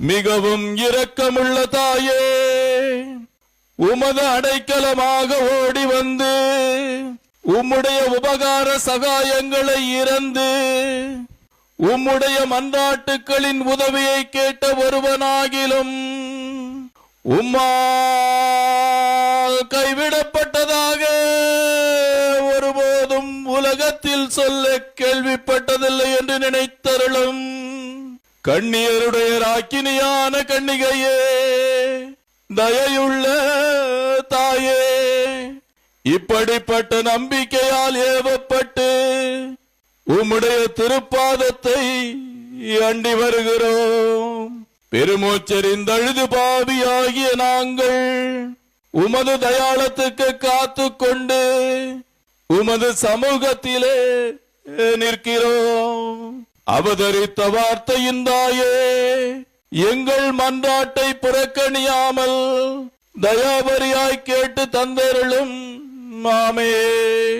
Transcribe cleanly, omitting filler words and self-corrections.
மிகவும் இரக்கமுள்ள தாயே, உமது அடைக்கலமாக ஓடி வந்து உம்முடைய உபகார சகாயங்களை இறந்து உம்முடைய மன்றாட்டுக்களின் உதவியை கேட்ட ஒருவனாகிலும் உம்மால் கைவிடப்பட்டதாக ஒருபோதும் உலகத்தில் சொல்ல கேள்விப்பட்டதில்லை என்று நினைத்தருளும். கன்னியருடைய ராக்கினியான கன்னிகையே, தயையுள்ள தாயே, இப்படிப்பட்ட நம்பிக்கையால் ஏவப்பட்டு உம்முடைய திருப்பாதத்தை அண்டி வருகிறோம். பெருமூச்சரிந்தழுது பாவியாகிய நாங்கள் உமது தயாளத்துக்கு காத்து கொண்டு உமது சமூகத்திலே நிற்கிறோம். அவதரித்த வார்த்தையின் தாயே, எங்கள் மன்றாட்டை புறக்கணியாமல் தயாபரியாய் கேட்டு தந்தருளும். ஆமென்.